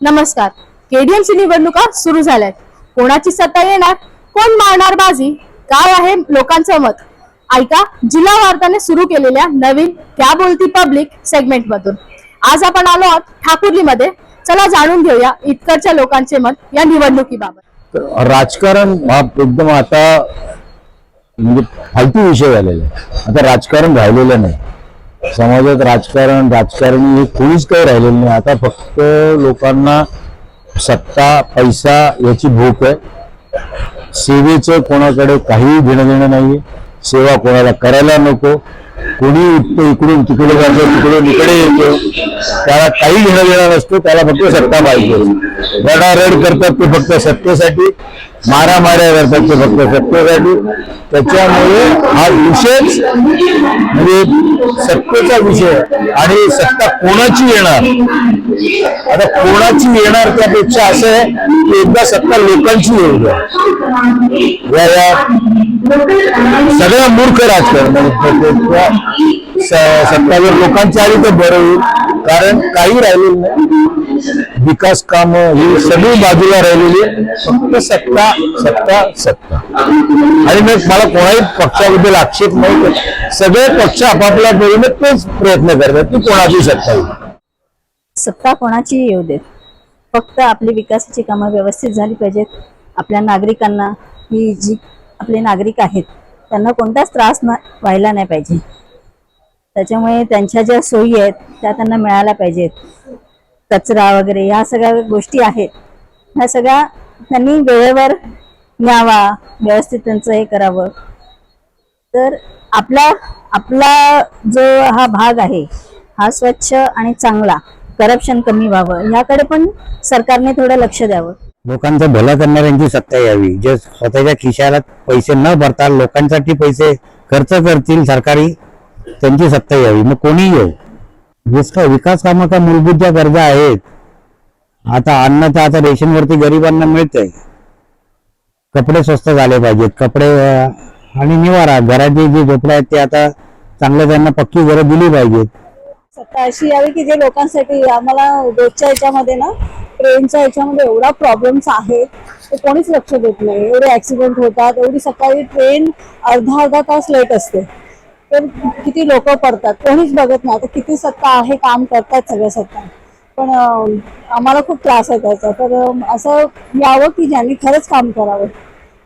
नमस्कार. केडीएमसी निवडणुका सुरू झाल्यात. कोणाची सत्ता येणार, कोण मारणार बाजी, काय आहे लोकांचं मत, ऐका जिल्हा वार्ताने सुरू केलेल्या नवीन क्या बोलती पब्लिक सेगमेंट मधून. आज आपण आलो आहोत ठाकुर्लीमध्ये. चला जाणून घेऊया इतकरच्या लोकांचे मत या निवडणुकीबाबत. राजकारण हा एकदम आता म्हणजे फालतू विषय झालेला आहे. आता राजकारण राहिलेलं नाही समाजात. राजकारणी हे कोणीच काही राहिलेलं नाही. आता फक्त लोकांना सत्ता पैसा याची भूक आहे. सेवेचं कोणाकडे काही घेणं देणं नाहीये. सेवा कोणाला करायला नको. कोणी उठतो इकडून तिकडे जातो, तिकडून इकडे येतो, त्याला काही घेणं देणं नसतो. त्याला फक्त सत्ता पाहिजे. रडारड करतात ते फक्त सत्तेसाठी, मारामाऱ्या करतात ते फक्त सत्तेसाठी. त्याच्यामुळे हा विषयच म्हणजे सत्तेचा विषय. आणि सत्ता कोणाची येणार, आता कोणाची येणार त्यापेक्षा असं आहे की एकदा सत्ता लोकांची येऊ द्या. सगळ्या मूर्ख राजकारण सत्ता जर लोकांची आली तर बरं होईल. कारण काही राहिलेलं नाही. विकास काम ही सगळी बाजूला राहिलेली आहे. फक्त सत्ता सत्ता सत्ता. आणि मग मला कोणाही पक्षाबद्दल आक्षेप नाही. सगळे पक्ष आपापल्या परीने तेच प्रयत्न करतात की कोणाची सत्ता येईल. सत्ता कोणाची येऊ देत, फक्त आपली विकासाची कामं व्यवस्थित झाली पाहिजेत. आपल्या नागरिकांना, ही जी आपले नागरिक आहेत त्यांना कोणताच त्रास व्हायला नाही पाहिजे. त्याच्यामुळे त्यांच्या ज्या सोयी आहेत त्या त्यांना मिळायला पाहिजेत. कचरा वगैरे ह्या सगळ्या गोष्टी आहेत, ह्या सगळ्या त्यांनी वेळेवर न्यावा, व्यवस्थित त्यांचं हे करावं. तर आपला जो हा भाग आहे हा स्वच्छ आणि चांगला, करप्शन कमी व्हावं याकडे पण सरकारने थोडं लक्ष द्यावं. लोकांचं भलं करणाऱ्यांची सत्ता यावी. जे स्वतःच्या खिशाला पैसे न भरता लोकांसाठी पैसे खर्च करतील सरकारी, त्यांची सत्ता यावी. मग कोणी येऊ. विकास कामं का मूलभूत ज्या गरजा आहेत, आता अन्न तर आता रेशनवरती गरिबांना मिळतंय. कपडे स्वस्त झाले पाहिजेत. कपडे आणि निवारा, घराचे जे झोपडे आहेत ते आता चांगलं त्यांना पक्की घरं दिली पाहिजेत. सत्ता अशी यावी की जे लोकांसाठी, आम्हाला रोजच्या याच्यामध्ये ना ट्रेनच्या याच्यामध्ये एवढा प्रॉब्लेम्स आहे ते कोणीच लक्ष देत नाही. एवढे ऍक्सिडेंट होतात, एवढी सकाळी ट्रेन अर्धा तास लेट असते, तर किती लोक पडतात, कोणीच बघत नाही. आता किती सत्ता आहे, काम करतात सगळ्या सत्ता, पण आम्हाला खूप त्रास आहे त्याचा. तर असं यावं की ज्यांनी खरंच काम करावं.